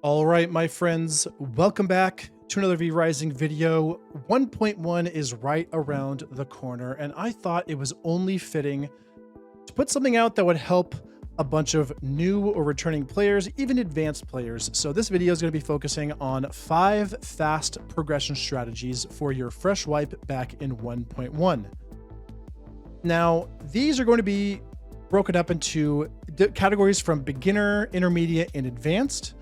All right, my friends, welcome back to another V-Rising video. 1.1 is right around the corner, and I thought it was only fitting to put something out that would help a bunch of new or returning players, even advanced players. So this video is going to be focusing on 5 fast progression strategies for your fresh wipe back in 1.1. Now, these are going to be broken up into categories from beginner, intermediate, and advanced.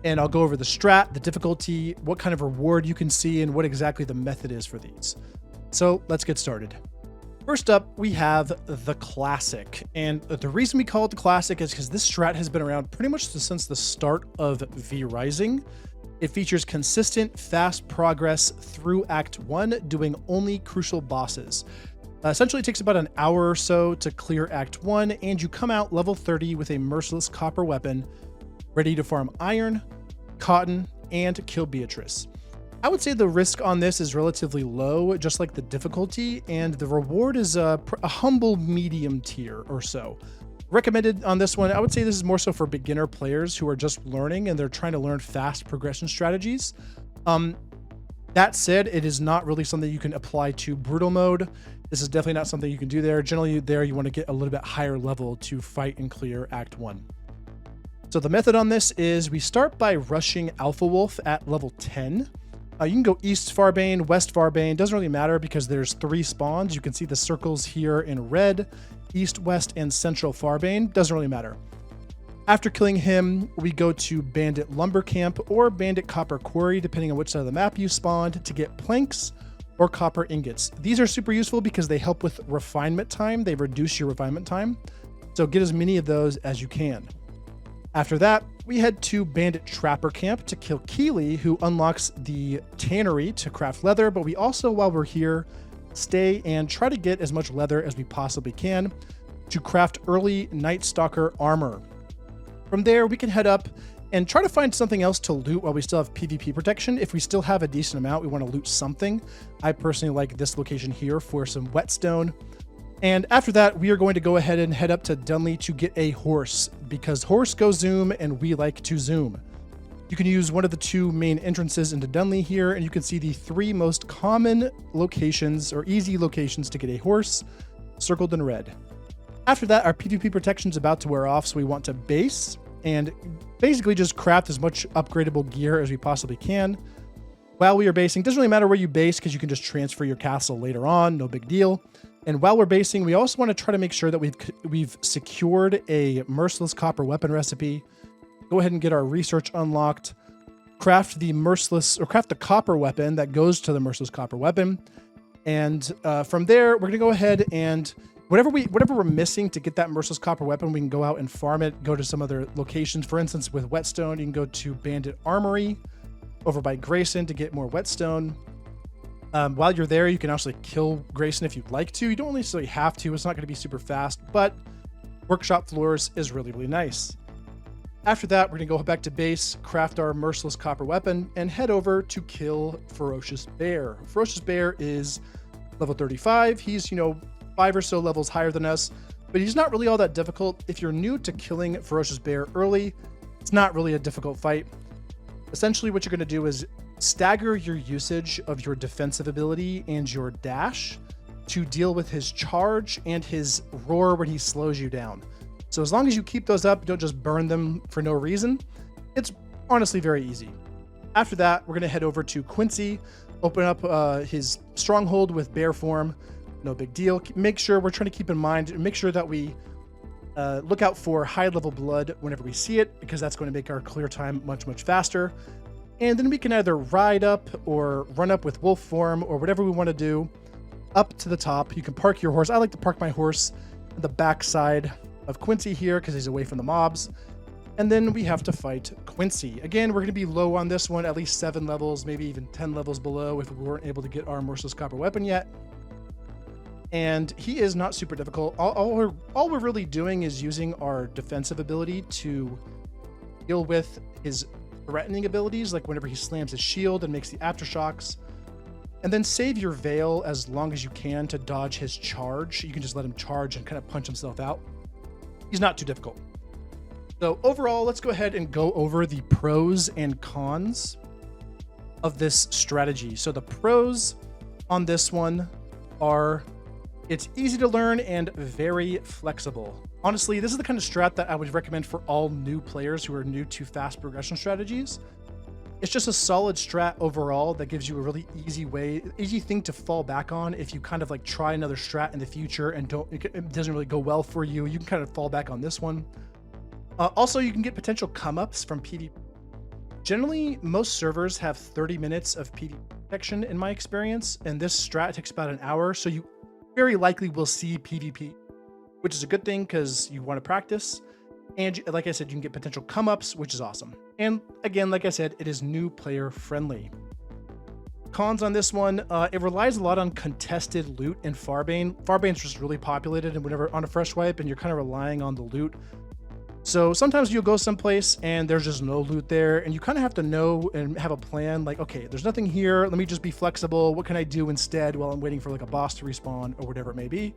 And I'll go over the strat, the difficulty, what kind of reward you can see, and what exactly the method is for these. So let's get started. First up, we have the classic. And the reason we call it the classic is because this strat has been around pretty much since the start of V-Rising. It features consistent, fast progress through Act 1, doing only crucial bosses. Essentially, it takes about an hour or so to clear Act 1, and you come out level 30 with a merciless copper weapon, ready to farm iron, cotton, and kill Beatrice. I would say the risk on this is relatively low, just like the difficulty, and the reward is a humble medium tier or so. Recommended on this one, I would say this is more so for beginner players who are just learning and they're trying to learn fast progression strategies. That said, it is not really something you can apply to brutal mode. This is definitely not something you can do there. Generally there you want to get a little bit higher level to fight and clear Act 1. So the method on this is we start by rushing Alpha Wolf at level 10. You can go East Farbane, West Farbane, doesn't really matter because there's 3 spawns. You can see the circles here in red, East, West, and Central Farbane, doesn't really matter. After killing him, we go to Bandit Lumber Camp or Bandit Copper Quarry, depending on which side of the map you spawned, to get planks or copper ingots. These are super useful because they help with refinement time. They reduce your refinement time. So get as many of those as you can. After that, we head to Bandit Trapper Camp to kill Keely, who unlocks the tannery to craft leather, but we also, while we're here, stay and try to get as much leather as we possibly can to craft early Night Stalker armor. From there, we can head up and try to find something else to loot while we still have PvP protection. If we still have a decent amount, we want to loot something. I personally like this location here for some whetstone. And after that, we are going to go ahead and head up to Dunley to get a horse, because horse goes zoom and we like to zoom. You can use one of the 2 main entrances into Dunley here, and you can see the 3 most common locations or easy locations to get a horse circled in red. After that, our PvP protection is about to wear off, so we want to base and basically just craft as much upgradable gear as we possibly can. While we are basing, doesn't really matter where you base because you can just transfer your castle later on, no big deal. And while we're basing, we also want to try to make sure that we've secured a merciless copper weapon recipe. Go ahead and get our research unlocked. Craft the copper weapon that goes to the merciless copper weapon. And from there, we're going to go ahead and whatever we're missing to get that merciless copper weapon, we can go out and farm it, go to some other locations. For instance, with whetstone, you can go to Bandit Armory over by Grayson to get more whetstone. While you're there, you can actually kill Grayson if you'd like to. You don't necessarily have to. It's not going to be super fast, but workshop floors is really, really nice. After that, we're going to go back to base, craft our merciless copper weapon, and head over to kill Ferocious Bear. Ferocious Bear is level 35. He's, 5 or so levels higher than us, but he's not really all that difficult. If you're new to killing Ferocious Bear early, it's not really a difficult fight. Essentially, what you're going to do is stagger your usage of your defensive ability and your dash to deal with his charge and his roar when he slows you down. So as long as you keep those up, don't just burn them for no reason, it's honestly very easy. After that, we're going to head over to Quincey, open up his stronghold with bear form. No big deal. Make sure we're trying to keep in mind, make sure that we look out for high level blood whenever we see it, because that's going to make our clear time much, much faster. And then we can either ride up or run up with wolf form or whatever we want to do up to the top. You can park your horse. I like to park my horse on the back side of Quincey here because he's away from the mobs. And then we have to fight Quincey. Again, we're going to be low on this one, at least 7 levels, maybe even 10 levels below if we weren't able to get our merciless copper weapon yet. And he is not super difficult. All we're really doing is using our defensive ability to deal with his threatening abilities, like whenever he slams his shield and makes the aftershocks. And then save your veil as long as you can to dodge his charge. You can just let him charge and kind of punch himself out. He's not too difficult. So overall, let's go ahead and go over the pros and cons of this strategy. So the pros on this one are it's easy to learn and very flexible. Honestly, this is the kind of strat that I would recommend for all new players who are new to fast progression strategies. It's just a solid strat overall that gives you a really easy thing to fall back on if you kind of like try another strat in the future and it doesn't really go well for you. You can kind of fall back on this one. Also, you can get potential come-ups from PvP. Generally, most servers have 30 minutes of PvP protection in my experience, and this strat takes about an hour, so you very likely will see PvP, which is a good thing because you want to practice. And like I said, you can get potential come-ups, which is awesome. And again, like I said, it is new player friendly. Cons on this one, it relies a lot on contested loot in Farbane. Farbane's just really populated and whenever on a fresh wipe, and you're kind of relying on the loot. So sometimes you'll go someplace and there's just no loot there, and you kind of have to know and have a plan like, okay, there's nothing here. Let me just be flexible. What can I do instead while I'm waiting for like a boss to respawn or whatever it may be?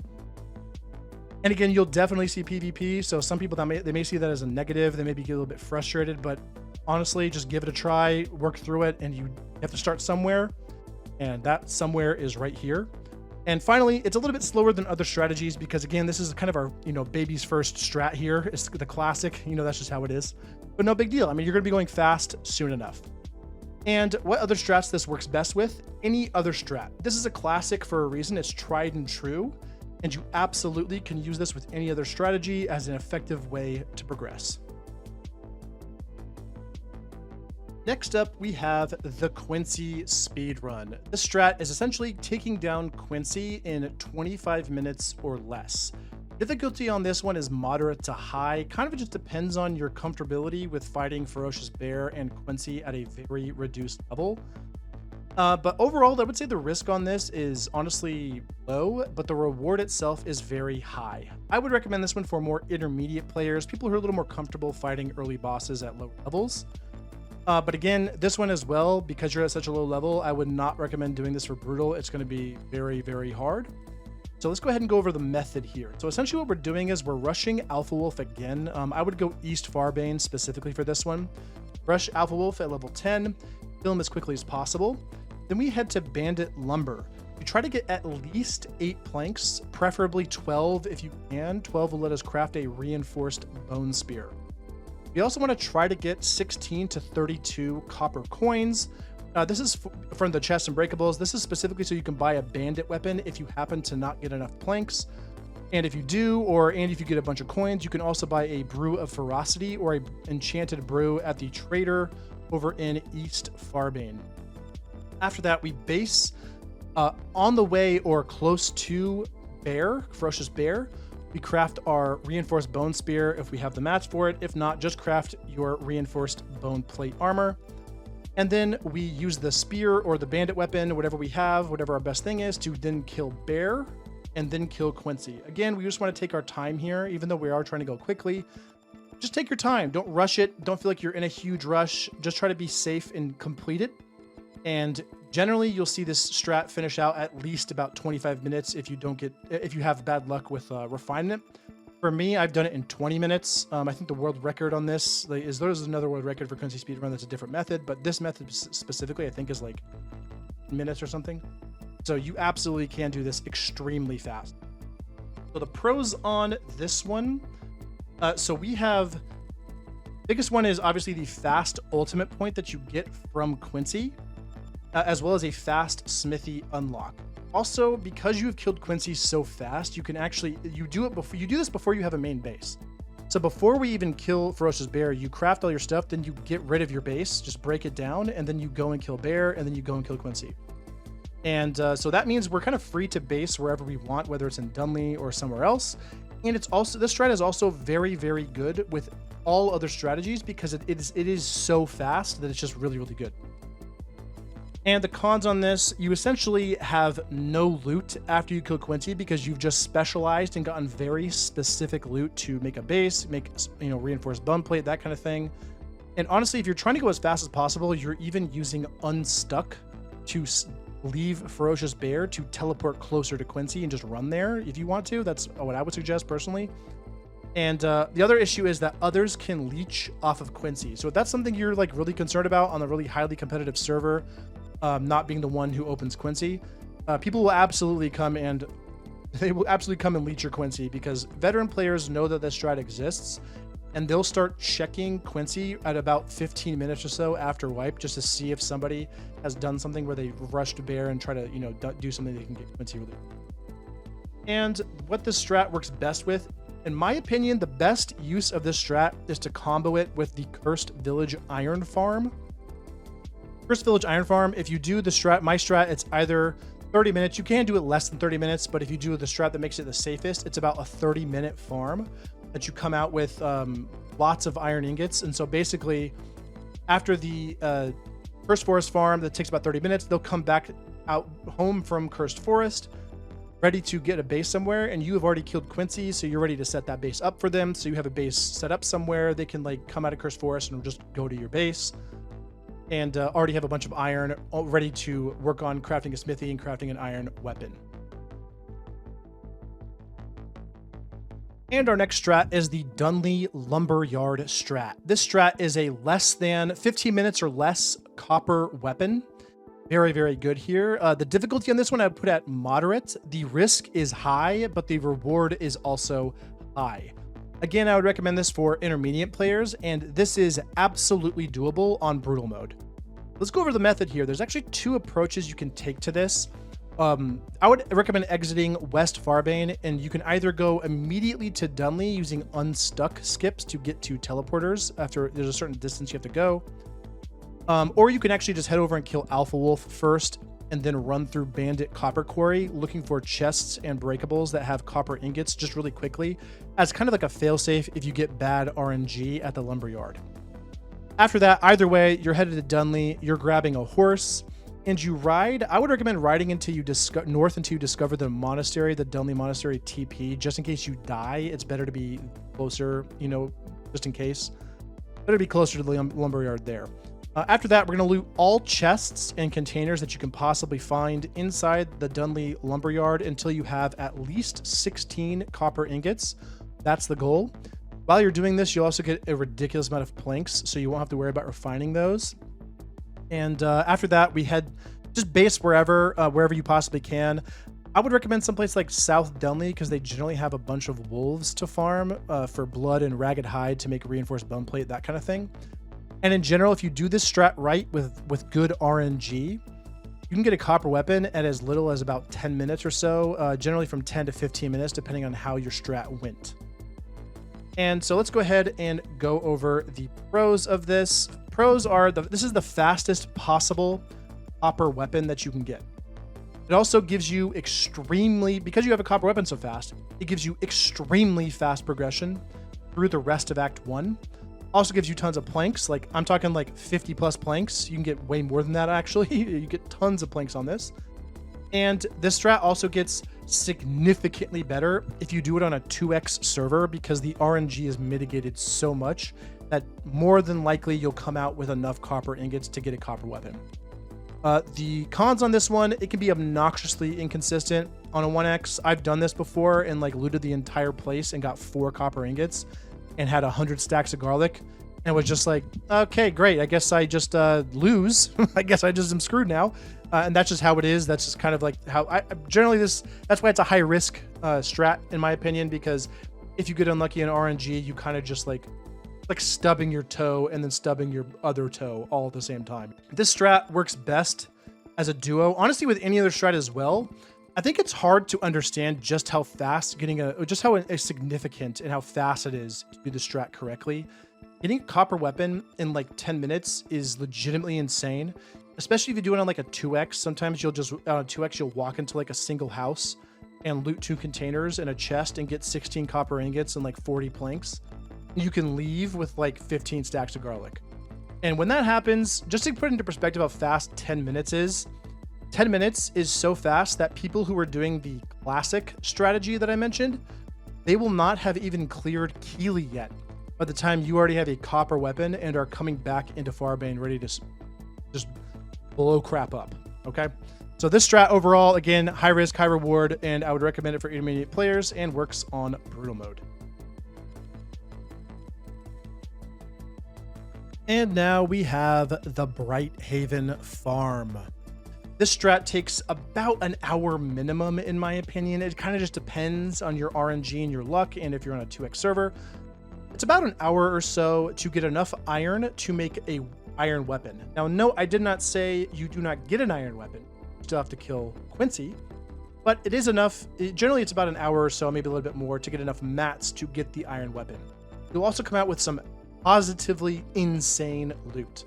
And again, you'll definitely see PvP. So some people they may see that as a negative. They may be a little bit frustrated, but honestly, just give it a try, work through it, and you have to start somewhere. And that somewhere is right here. And finally, it's a little bit slower than other strategies because again, this is kind of our, baby's first strat here. It's the classic, that's just how it is, but no big deal. I mean, you're going to be going fast soon enough. And what other strats this works best with? Any other strat. This is a classic for a reason. It's tried and true. And you absolutely can use this with any other strategy as an effective way to progress. Next up, we have the Quincey Speedrun. This strat is essentially taking down Quincey in 25 minutes or less. Difficulty on this one is moderate to high. Kind of just depends on your comfortability with fighting Ferocious Bear and Quincey at a very reduced level. But overall, I would say the risk on this is honestly low, but the reward itself is very high. I would recommend this one for more intermediate players, people who are a little more comfortable fighting early bosses at low levels. But again, this one as well, because you're at such a low level, I would not recommend doing this for brutal. It's going to be very, very hard. So let's go ahead and go over the method here. So essentially what we're doing is we're rushing Alpha Wolf again. I would go East Farbane specifically for this one. Rush Alpha Wolf at level 10, kill him as quickly as possible. Then we head to Bandit Lumber. We try to get at least 8 planks, preferably 12 if you can. 12 will let us craft a reinforced bone spear. We also want to try to get 16 to 32 copper coins. This is from the chests and breakables. This is specifically so you can buy a bandit weapon if you happen to not get enough planks. And if you do, and if you get a bunch of coins, you can also buy a brew of ferocity or a enchanted brew at the trader over in East Farbane. After that, we base on the way or close to Ferocious Bear. We craft our reinforced bone spear if we have the mats for it. If not, just craft your reinforced bone plate armor. And then we use the spear or the bandit weapon, whatever we have, whatever our best thing is, to then kill Bear and then kill Quincey. Again, we just want to take our time here, even though we are trying to go quickly. Just take your time. Don't rush it. Don't feel like you're in a huge rush. Just try to be safe and complete it. And generally, you'll see this strat finish out at least about 25 minutes if you have bad luck with refinement. For me, I've done it in 20 minutes. I think the world record on this there's another world record for Quincey Speedrun that's a different method, but this method specifically, I think, is like minutes or something. So you absolutely can do this extremely fast. So the pros on this one, so we have, biggest one is obviously the fast ultimate point that you get from Quincey. As well as a fast smithy unlock. Also, because you have killed Quincey so fast, you can actually you do this before you have a main base. So before we even kill Ferocious Bear, you craft all your stuff, then you get rid of your base, just break it down, and then you go and kill Bear, and then you go and kill Quincey. And so that means we're kind of free to base wherever we want, whether it's in Dunley or somewhere else. And it's also, this strat is also very, very good with all other strategies because it is so fast that it's just really, really good. And the cons on this, you essentially have no loot after you kill Quincey because you've just specialized and gotten very specific loot to make a base, make reinforced bone plate, that kind of thing. And honestly, if you're trying to go as fast as possible, you're even using Unstuck to leave Ferocious Bear to teleport closer to Quincey and just run there if you want to. That's what I would suggest personally. And the other issue is that others can leech off of Quincey. So if that's something you're like really concerned about on a really highly competitive server, not being the one who opens Quincey, people will absolutely come and leech your Quincey, because veteran players know that this strat exists, and they'll start checking Quincey at about 15 minutes or so after wipe, just to see if somebody has done something where they rush to bear and try to, you know, do something they can get Quincey relief. And what this strat works best with, in my opinion, the best use of this strat is to combo it with the Cursed Village Iron Farm. Cursed Village Iron Farm, if you do the strat, my strat, it's either 30 minutes. You can do it less than 30 minutes, but if you do the strat that makes it the safest, it's about a 30-minute farm that you come out with lots of iron ingots. And so basically, after the Cursed Forest farm that takes about 30 minutes, they'll come back out home from Cursed Forest, ready to get a base somewhere, and you have already killed Quincey, so you're ready to set that base up for them. So you have a base set up somewhere. They can like come out of Cursed Forest and just go to your base, and already have a bunch of iron ready to work on crafting a smithy and crafting an iron weapon. And our next strat is the Dunley Lumber Yard strat. This strat is a less than 15 minutes or less copper weapon. Very, very good here. The difficulty on this one I would put at moderate. The risk is high, but the reward is also high. Again, I would recommend this for intermediate players, and this is absolutely doable on brutal mode. Let's go over the method here. There's actually two approaches you can take to this. I would recommend exiting West Farbane, and you can either go immediately to Dunley using unstuck skips to get to teleporters after there's a certain distance you have to go. Or you can actually just head over and kill Alpha Wolf first, and then run through Bandit Copper Quarry looking for chests and breakables that have copper ingots just really quickly, as kind of like a failsafe if you get bad RNG at the lumberyard. After that, either way, you're headed to Dunley, you're grabbing a horse, and you ride. I would recommend riding until you north until you discover the monastery, the Dunley Monastery TP, just in case you die. It's better to be closer, you know, just in case. Better be closer to the lumberyard there. After that, we're going to loot all chests and containers that you can possibly find inside the Dunley Lumberyard until you have at least 16 copper ingots. That's the goal. While you're doing this, you'll also get a ridiculous amount of planks, so you won't have to worry about refining those. And after that, we head just base wherever you possibly can. I would recommend someplace like South Dunley, because they generally have a bunch of wolves to farm for blood and ragged hide to make reinforced bone plate, that kind of thing. And in general, if you do this strat right with good RNG, you can get a copper weapon at as little as about 10 minutes or so, generally from 10 to 15 minutes, depending on how your strat went. And so let's go ahead and go over the pros of this. Pros are, this is the fastest possible copper weapon that you can get. It also gives you because you have a copper weapon so fast, it gives you extremely fast progression through the rest of Act 1. Also gives you tons of planks. Like, I'm talking like 50 plus planks. You can get way more than that, actually. You get tons of planks on this. And this strat also gets significantly better if you do it on a 2x server, because the RNG is mitigated so much that more than likely you'll come out with enough copper ingots to get a copper weapon. The cons on this one, it can be obnoxiously inconsistent. On a 1x, I've done this before and like looted the entire place and got 4 copper ingots and had 100 stacks of garlic, and was just like, okay, great. I guess I just lose. I guess I just am screwed now. And that's just how it is. That's just kind of like how I generally that's why it's a high risk strat, in my opinion, because if you get unlucky in RNG, you kind of just like stubbing your toe and then stubbing your other toe all at the same time. This strat works best as a duo. Honestly, with any other strat as well. I think it's hard to understand just how fast just how significant and how fast it is to do the strat correctly. Getting a copper weapon in like 10 minutes is legitimately insane, especially if you do it on like a 2x. Sometimes you'll just, on a 2x, you'll walk into like a single house and loot 2 containers and a chest and get 16 copper ingots and like 40 planks. You can leave with like 15 stacks of garlic. And when that happens, just to put into perspective how fast 10 minutes is, 10 minutes is so fast that people who are doing the classic strategy that I mentioned, they will not have even cleared Keeley yet by the time you already have a copper weapon and are coming back into Farbane ready to just blow crap up, okay? So this strat overall, again, high risk, high reward, and I would recommend it for intermediate players and works on brutal mode. And now we have the Brighthaven Farm. This strat takes about an hour minimum, in my opinion. It kind of just depends on your RNG and your luck, and if you're on a 2x server. It's about an hour or so to get enough iron to make a iron weapon. Now, no, I did not say you do not get an iron weapon. You still have to kill Quincey, but it is enough. Generally, it's about an hour or so, maybe a little bit more, to get enough mats to get the iron weapon. You'll also come out with some positively insane loot.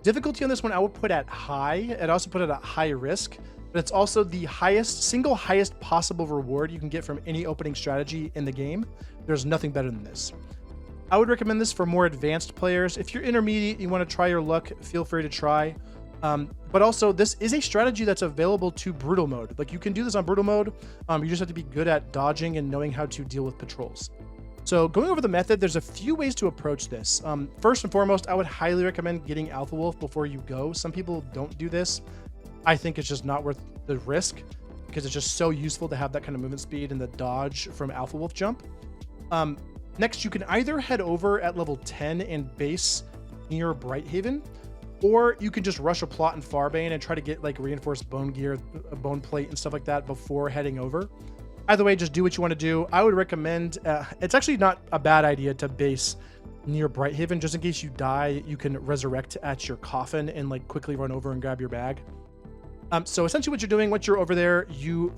Difficulty on this one I would put at high. I'd also put it at high risk, but it's also the single highest possible reward you can get from any opening strategy in the game. There's nothing better than this. I would recommend this for more advanced players. If you're intermediate, you want to try your luck, feel free to try. But also, this is a strategy that's available to brutal mode. Like, you can do this on brutal mode. You just have to be good at dodging and knowing how to deal with patrols. So going over the method, there's a few ways to approach this. First and foremost, I would highly recommend getting Alpha Wolf before you go. Some people don't do this. I think it's just not worth the risk because it's just so useful to have that kind of movement speed and the dodge from Alpha Wolf jump. Next, you can either head over at level 10 and base near Brighthaven, or you can just rush a plot in Farbane and try to get like reinforced bone gear, a bone plate and stuff like that before heading over. Either way, just do what you want to do. I would recommend, it's actually not a bad idea to base near Brighthaven. Just in case you die, you can resurrect at your coffin and like quickly run over and grab your bag. So essentially what you're doing, once you're over there, you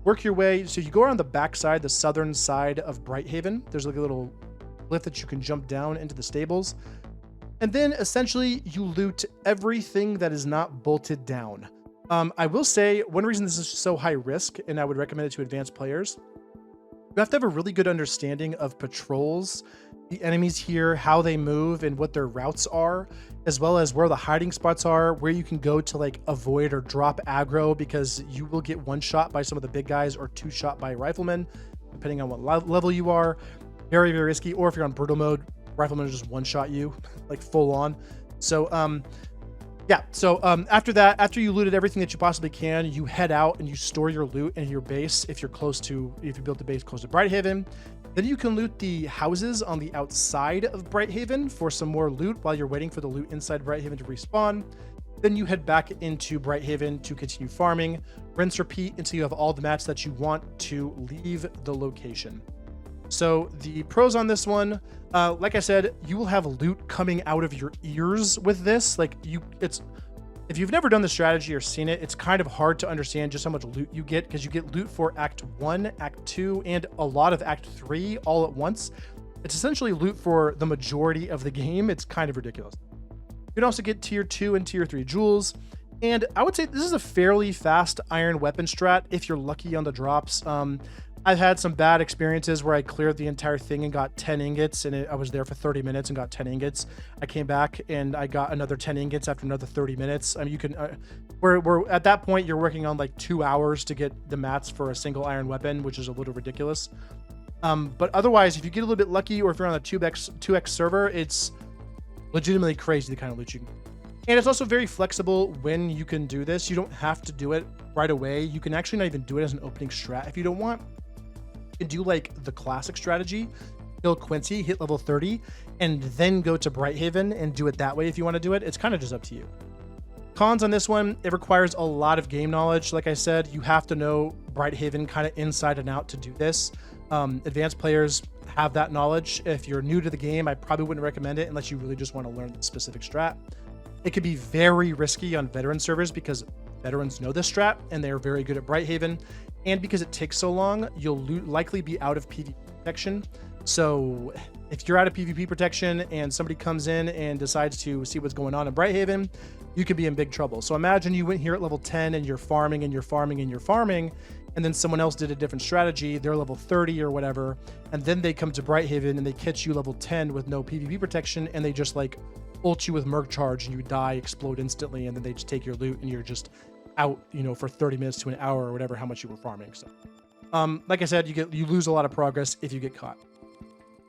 work your way. So you go around the back side, the southern side of Brighthaven. There's like a little lift that you can jump down into the stables. And then essentially you loot everything that is not bolted down. I will say one reason this is so high risk, and I would recommend it to advanced players, you have to have a really good understanding of patrols, the enemies here, how they move and what their routes are, as well as where the hiding spots are, where you can go to like avoid or drop aggro, because you will get one shot by some of the big guys or two shot by riflemen, depending on what level you are. Very, very risky. Or if you're on brutal mode, riflemen will just one shot you like full on. So, yeah, so after that, after you looted everything that you possibly can, you head out and you store your loot in your base if you built the base close to Brighthaven. Then you can loot the houses on the outside of Brighthaven for some more loot while you're waiting for the loot inside Brighthaven to respawn. Then you head back into Brighthaven to continue farming. Rinse, repeat until you have all the mats that you want to leave the location. So the pros on this one, like I said, you will have loot coming out of your ears with this. If you've never done the strategy or seen it, it's kind of hard to understand just how much loot you get, because you get loot for Act 1, Act 2, and a lot of Act 3 all at once. It's essentially loot for the majority of the game. It's kind of ridiculous. You can also get Tier 2 and Tier 3 jewels. And I would say this is a fairly fast iron weapon strat if you're lucky on the drops. I've had some bad experiences where I cleared the entire thing and got 10 ingots, and I was there for 30 minutes and got 10 ingots. I came back and I got another 10 ingots after another 30 minutes. I mean, you can, we're at that point, you're working on like 2 hours to get the mats for a single iron weapon, which is a little ridiculous. But otherwise, if you get a little bit lucky, or if you're on a 2x server, it's legitimately crazy the kind of loot you can get. And it's also very flexible when you can do this. You don't have to do it right away. You can actually not even do it as an opening strat if you don't want. You can do like the classic strategy, kill Quincey, hit level 30, and then go to Brighthaven and do it that way if you want to do it. It's kind of just up to you. Cons on this one, it requires a lot of game knowledge. Like I said, you have to know Brighthaven kind of inside and out to do this. Advanced players have that knowledge. If you're new to the game, I probably wouldn't recommend it unless you really just want to learn the specific strat. It could be very risky on veteran servers because veterans know this strat and they're very good at Brighthaven. And because it takes so long, you'll likely be out of PvP protection. So if you're out of PvP protection and somebody comes in and decides to see what's going on in Brighthaven, you could be in big trouble. So imagine you went here at level 10 and you're farming and you're farming and you're farming, and then someone else did a different strategy, they're level 30 or whatever, and then they come to Brighthaven and they catch you level 10 with no PvP protection, and they just like ult you with Merc Charge and you die, explode instantly, and then they just take your loot and you're just out, you know, for 30 minutes to an hour or whatever, how much you were farming. So like I said, you lose a lot of progress if you get caught.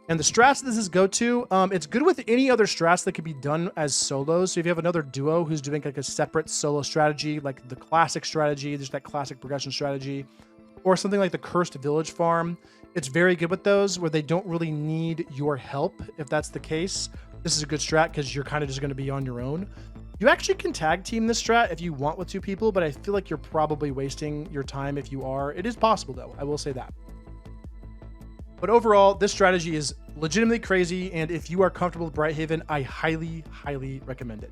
And the strats this is go to, it's good with any other strats that could be done as solos. So if you have another duo who's doing like a separate solo strategy, like the classic strategy, there's that classic progression strategy, or something like the Cursed Village farm. It's very good with those where they don't really need your help. If that's the case, this is a good strat because you're kind of just going to be on your own. You actually can tag team this strat if you want with 2 people, but I feel like you're probably wasting your time if you are. It is possible though, I will say that. But overall, this strategy is legitimately crazy, and if you are comfortable with Brighthaven, I highly, highly recommend it.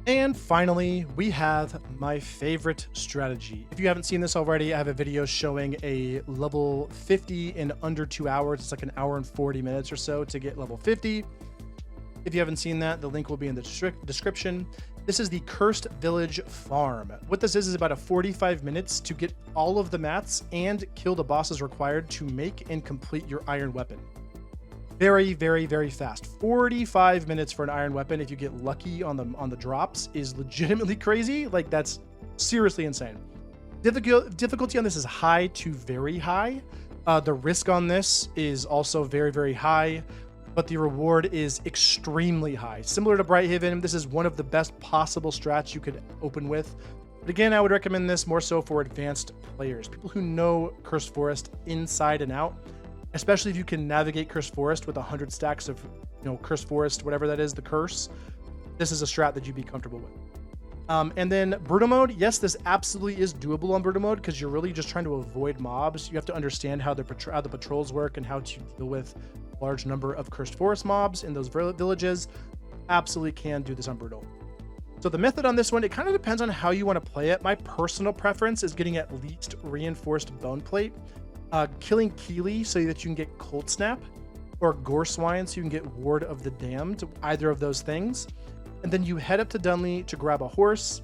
And finally, we have my favorite strategy. If you haven't seen this already, I have a video showing a level 50 in under 2 hours. It's like an hour and 40 minutes or so to get level 50. If you haven't seen that, the link will be in the description. This is the Cursed Village Farm. What this is about a 45 minutes to get all of the mats and kill the bosses required to make and complete your iron weapon. Very, very, very fast. 45 minutes for an iron weapon, if you get lucky on the drops, is legitimately crazy. Like, that's seriously insane. Difficulty on this is high to very high. The risk on this is also very, very high, but the reward is extremely high. Similar to Brighthaven, this is one of the best possible strats you could open with. But again, I would recommend this more so for advanced players, people who know Cursed Forest inside and out. Especially if you can navigate Cursed Forest with 100 stacks of, Cursed Forest, whatever that is, the curse. This is a strat that you'd be comfortable with. And then Brutal Mode, yes, this absolutely is doable on Brutal Mode because you're really just trying to avoid mobs. You have to understand how the patrols work and how to deal with a large number of Cursed Forest mobs in those villages. Absolutely can do this on Brutal. So the method on this one, it kind of depends on how you want to play it. My personal preference is getting at least reinforced bone plate. Killing Keely so that you can get Cold Snap, or Gore Swine so you can get Ward of the Damned, either of those things. And then you head up to Dunley to grab a horse,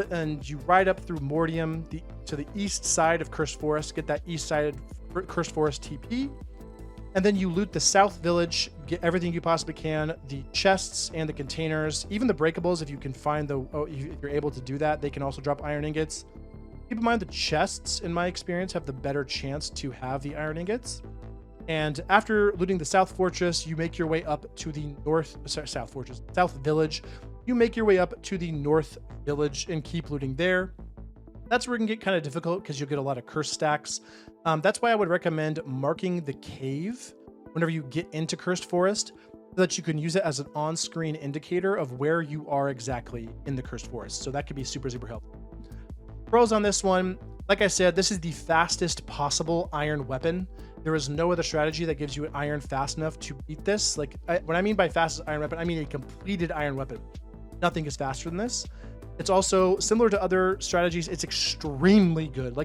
and you ride up through Mortium to the east side of Cursed Forest, get that east side Cursed Forest TP. And then you loot the south village, get everything you possibly can, the chests and the containers, even the breakables if you can find if you're able to do that. They can also drop iron ingots. Keep in mind the chests, in my experience, have the better chance to have the iron ingots. And after looting the South Fortress, you make your way up to the South Village. You make your way up to the North Village and keep looting there. That's where it can get kind of difficult because you'll get a lot of curse stacks. That's why I would recommend marking the cave whenever you get into Cursed Forest, so that you can use it as an on-screen indicator of where you are exactly in the Cursed Forest. So that could be super, super helpful. Pros on this one, like I said, this is the fastest possible iron weapon. There is no other strategy that gives you an iron fast enough to beat this. Like, what I mean by fastest iron weapon, I mean a completed iron weapon. Nothing is faster than this. It's also similar to other strategies. It's extremely good.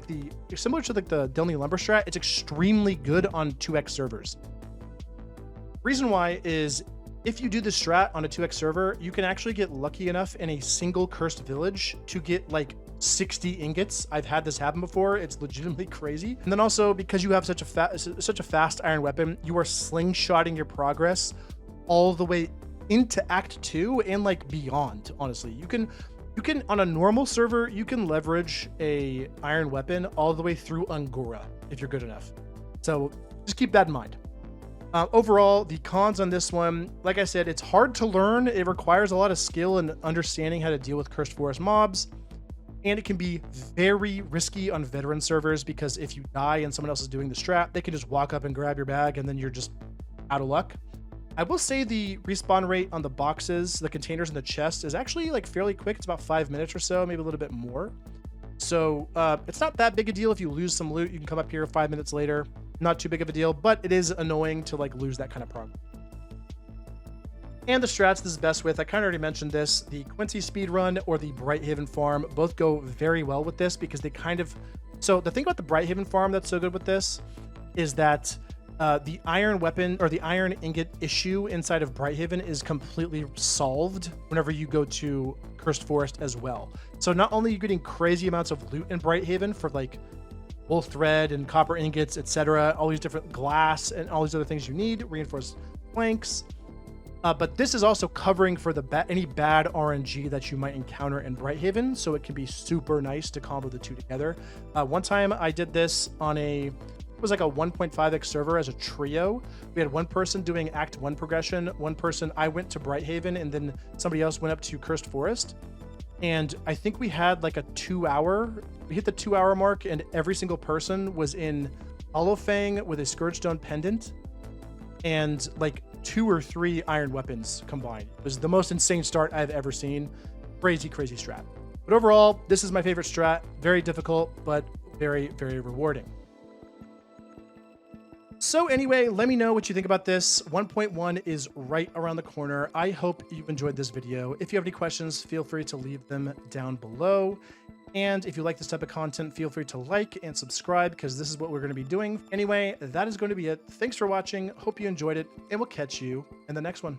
Similar to the Dunley Lumber strat, it's extremely good on 2x servers. Reason why is if you do the strat on a 2x server, you can actually get lucky enough in a single cursed village to get like 60 ingots. I've had this happen before. It's legitimately crazy. And then also because you have such a fast iron weapon, you are slingshotting your progress all the way into Act 2 and like beyond. Honestly, you can on a normal server, you can leverage a iron weapon all the way through Angora if you're good enough. So just keep that in mind. Overall, the cons on this one, like I said, it's hard to learn. It requires a lot of skill and understanding how to deal with Cursed Forest mobs. And it can be very risky on veteran servers because if you die and someone else is doing the strat, they can just walk up and grab your bag and then you're just out of luck. I will say the respawn rate on the boxes, the containers, and the chest is actually like fairly quick. It's about 5 minutes or so, maybe a little bit more. So it's not that big a deal if you lose some loot. You can come up here 5 minutes later. Not too big of a deal, but it is annoying to like lose that kind of progress. And the strats this is best with, I kind of already mentioned this, the Quincey Speedrun or the Brighthaven Farm both go very well with this because they kind of... So the thing about the Brighthaven Farm that's so good with this is that the iron weapon or the iron ingot issue inside of Brighthaven is completely solved whenever you go to Cursed Forest as well. So not only are you getting crazy amounts of loot in Brighthaven for like wool thread and copper ingots, etc., all these different glass and all these other things you need, reinforced planks, but this is also covering for any bad RNG that you might encounter in Brighthaven, so it can be super nice to combo the two together. One time I did this on it was like a 1.5x server as a trio. We had one person doing Act 1 progression, one person, I went to Brighthaven, and then somebody else went up to Cursed Forest. And I think we had like we hit the 2 hour mark, and every single person was in Hollow Fang with a Scourgestone pendant and like 2 or 3 iron weapons combined. It was the most insane start I've ever seen. Crazy, crazy strat. But overall, this is my favorite strat. Very difficult, but very, very rewarding. So anyway, let me know what you think about this. 1.1 is right around the corner. I hope you enjoyed this video. If you have any questions, feel free to leave them down below. And if you like this type of content, feel free to like and subscribe, because this is what we're going to be doing. Anyway, that is going to be it. Thanks for watching. Hope you enjoyed it, and we'll catch you in the next one.